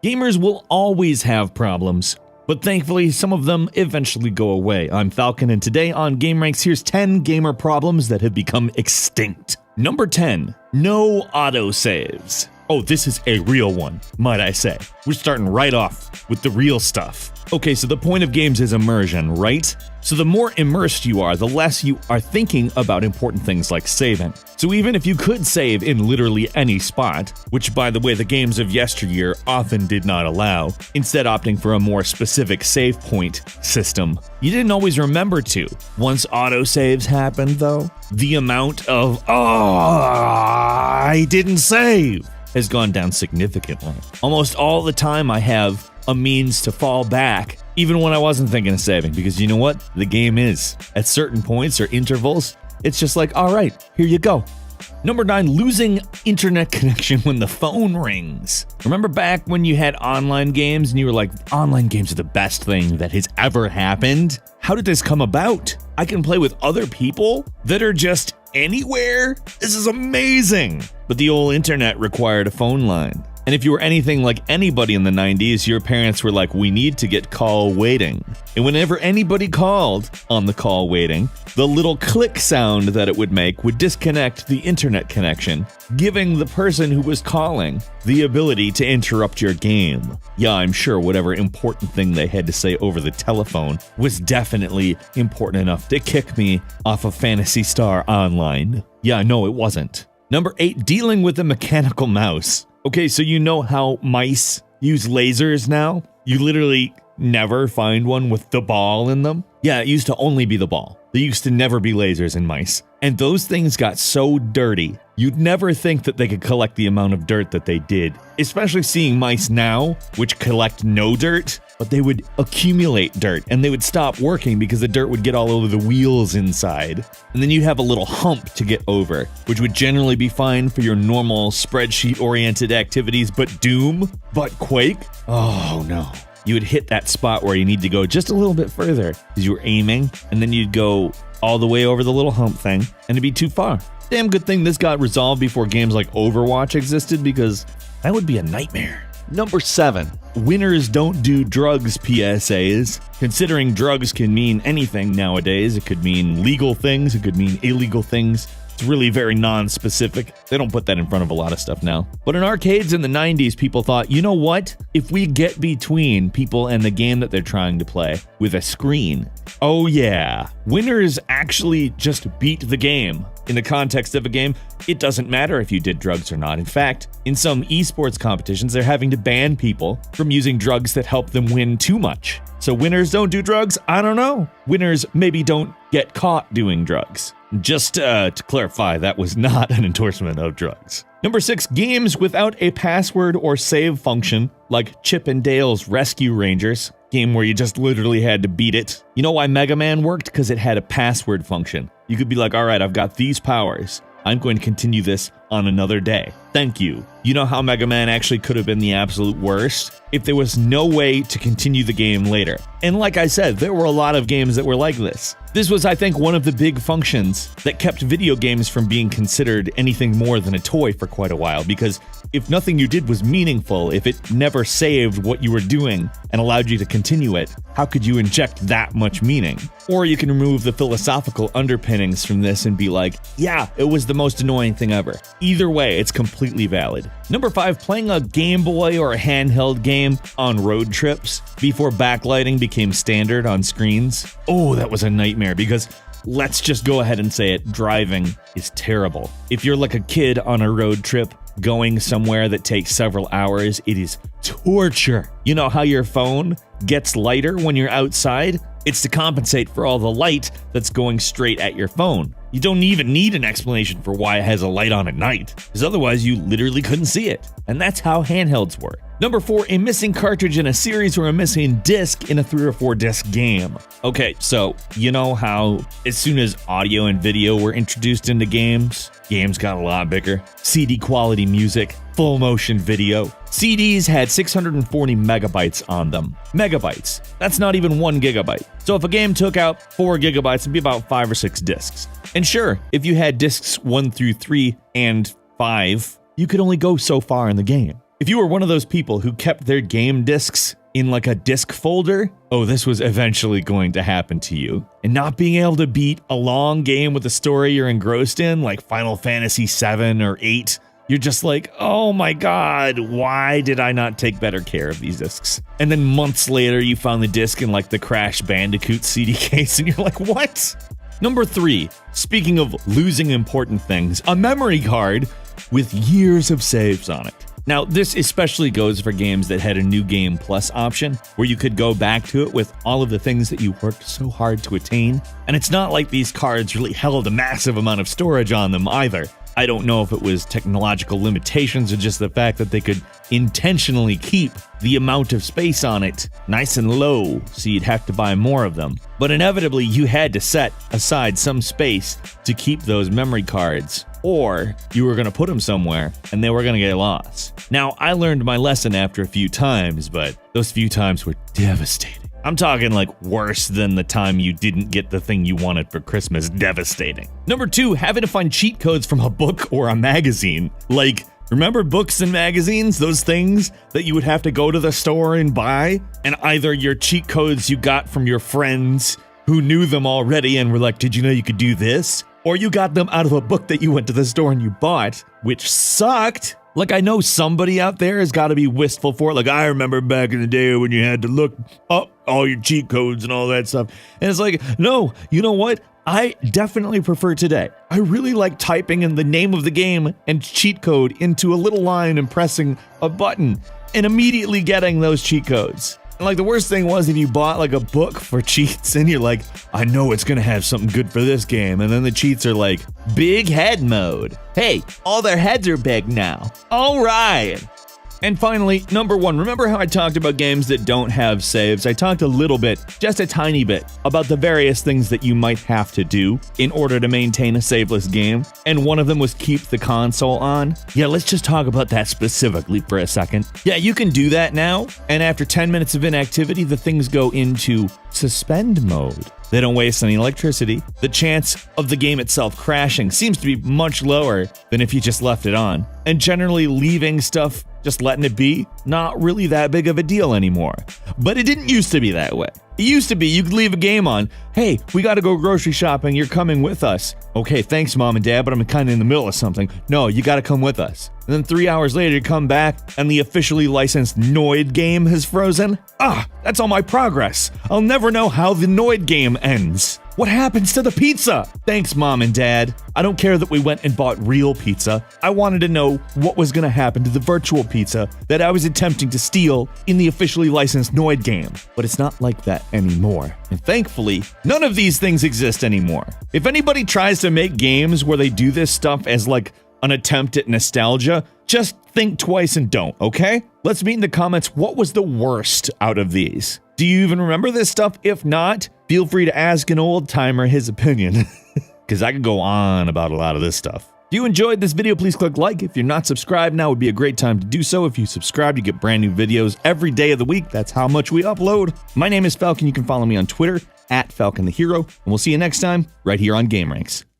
Gamers will always have problems, but thankfully some of them eventually go away. I'm Falcon, and today on gameranx, here's 10 gamer problems that have become extinct. Number 10, no autosaves. Oh, this is a real one, might I say. We're starting right off with the real stuff. Okay, so the point of games is immersion, right? So the more immersed you are, the less you are thinking about important things like saving. So even if you could save in literally any spot, which by the way the games of yesteryear often did not allow, instead opting for a more specific save point system, you didn't always remember to. Once autosaves happened though, the amount of, I didn't save, has gone down significantly. Almost all the time I have a means to fall back, even when I wasn't thinking of saving, because you know what? The game is. At certain points or intervals, it's just like, all right, here you go. Number 9, losing internet connection when the phone rings. Remember back when you had online games and you were like, online games are the best thing that has ever happened? How did this come about? I can play with other people that are just anywhere? This is amazing! But the old internet required a phone line. And if you were anything like anybody in the 90s, your parents were like, we need to get call waiting. And whenever anybody called on the call waiting, the little click sound that it would make would disconnect the internet connection, giving the person who was calling the ability to interrupt your game. Yeah, I'm sure whatever important thing they had to say over the telephone was definitely important enough to kick me off of Phantasy Star Online. Yeah, no, it wasn't. Number 8, dealing with a mechanical mouse. Okay, so you know how mice use lasers now? You literally never find one with the ball in them. Yeah, it used to only be the ball. There used to never be lasers in mice. And those things got so dirty, you'd never think that they could collect the amount of dirt that they did. Especially seeing mice now, which collect no dirt, but they would accumulate dirt and they would stop working because the dirt would get all over the wheels inside. And then you'd have a little hump to get over, which would generally be fine for your normal spreadsheet-oriented activities, but Doom, but Quake? Oh no. You would hit that spot where you need to go just a little bit further because you were aiming, and then you'd go all the way over the little hump thing, and it'd be too far. Damn good thing this got resolved before games like Overwatch existed, because that would be a nightmare. Number 7, winners don't do drugs PSAs. Considering drugs can mean anything nowadays, it could mean legal things, it could mean illegal things. It's really very non-specific. They don't put that in front of a lot of stuff now. But in arcades in the 90s, people thought, you know what? If we get between people and the game that they're trying to play with a screen, oh yeah, winners actually just beat the game. In the context of a game, it doesn't matter if you did drugs or not. In fact, in some esports competitions, they're having to ban people from using drugs that help them win too much. So winners don't do drugs? I don't know. Winners maybe don't get caught doing drugs. Just to clarify, that was not an endorsement of drugs. Number 6, games without a password or save function, like Chip and Dale's Rescue Rangers, game where you just literally had to beat it. You know why Mega Man worked? Because it had a password function. You could be like, all right, I've got these powers. I'm going to continue this on another day. Thank you. You know how Mega Man actually could have been the absolute worst? If there was no way to continue the game later. And like I said, there were a lot of games that were like this. This was, I think, one of the big functions that kept video games from being considered anything more than a toy for quite a while, because if nothing you did was meaningful, if it never saved what you were doing and allowed you to continue it, how could you inject that much meaning? Or you can remove the philosophical underpinnings from this and be like, yeah, it was the most annoying thing ever. Either way, it's completely valid. Number 5, playing a Game Boy or a handheld game on road trips before backlighting became standard on screens. Oh, that was a nightmare, because let's just go ahead and say it, driving is terrible. If you're like a kid on a road trip going somewhere that takes several hours, it is torture. You know how your phone gets lighter when you're outside? It's to compensate for all the light that's going straight at your phone. You don't even need an explanation for why it has a light on at night, because otherwise you literally couldn't see it. And that's how handhelds work. Number 4, a missing cartridge in a series or a missing disc in a 3 or 4 disc game. Okay, so you know how as soon as audio and video were introduced into games got a lot bigger. CD quality music, full motion video. CDs had 640 megabytes on them. Megabytes. That's not even 1 gigabyte. So if a game took out 4 gigabytes, it'd be about 5 or 6 discs. And sure, if you had discs 1 through 3 and 5, you could only go so far in the game. If you were one of those people who kept their game discs in like a disc folder, oh, this was eventually going to happen to you. And not being able to beat a long game with a story you're engrossed in, like Final Fantasy 7 or 8, you're just like, oh my god, why did I not take better care of these discs? And then months later, you found the disc in like the Crash Bandicoot CD case, and you're like, what? Number 3, speaking of losing important things, a memory card with years of saves on it. Now, this especially goes for games that had a New Game Plus option, where you could go back to it with all of the things that you worked so hard to attain. And it's not like these cards really held a massive amount of storage on them either. I don't know if it was technological limitations or just the fact that they could intentionally keep the amount of space on it nice and low, so you'd have to buy more of them. But inevitably, you had to set aside some space to keep those memory cards, or you were going to put them somewhere and they were going to get lost. Now, I learned my lesson after a few times, but those few times were devastating. I'm talking like worse than the time you didn't get the thing you wanted for Christmas. Devastating. Number 2, having to find cheat codes from a book or a magazine. Like, remember books and magazines? Those things that you would have to go to the store and buy? And either your cheat codes you got from your friends who knew them already and were like, did you know you could do this? Or you got them out of a book that you went to the store and you bought, which sucked. Like, I know somebody out there has got to be wistful for it. Like, I remember back in the day when you had to look up all your cheat codes and all that stuff. And it's like, no, you know what? I definitely prefer today. I really like typing in the name of the game and cheat code into a little line and pressing a button and immediately getting those cheat codes. And like, the worst thing was if you bought like a book for cheats and you're like, I know it's gonna have something good for this game, and then the cheats are like, big head mode. Hey, all their heads are big now. All right. And finally, number 1, remember how I talked about games that don't have saves? I talked a little bit, just a tiny bit, about the various things that you might have to do in order to maintain a saveless game, and one of them was keep the console on. Yeah, let's just talk about that specifically for a second. Yeah, you can do that now, and after 10 minutes of inactivity, the things go into suspend mode. They don't waste any electricity. The chance of the game itself crashing seems to be much lower than if you just left it on. And generally leaving stuff, just letting it be, not really that big of a deal anymore. But it didn't used to be that way. It used to be you could leave a game on. Hey, we gotta go grocery shopping, you're coming with us. Okay, thanks mom and dad, but I'm kinda in the middle of something. No, you gotta come with us. And then 3 hours later you come back and the officially licensed Noid game has frozen. Ah, that's all my progress. I'll never know how the Noid game ends. What happens to the pizza? Thanks, Mom and Dad. I don't care that we went and bought real pizza. I wanted to know what was going to happen to the virtual pizza that I was attempting to steal in the officially licensed Noid game. But it's not like that anymore. And thankfully, none of these things exist anymore. If anybody tries to make games where they do this stuff as like an attempt at nostalgia, just think twice and don't, okay? Let's meet in the comments what was the worst out of these. Do you even remember this stuff? If not, feel free to ask an old timer his opinion, because I could go on about a lot of this stuff. If you enjoyed this video, please click like. If you're not subscribed, now would be a great time to do so. If you subscribe, you get brand new videos every day of the week. That's how much we upload. My name is Falcon. You can follow me on Twitter @FalconTheHero, and we'll see you next time right here on gameranx.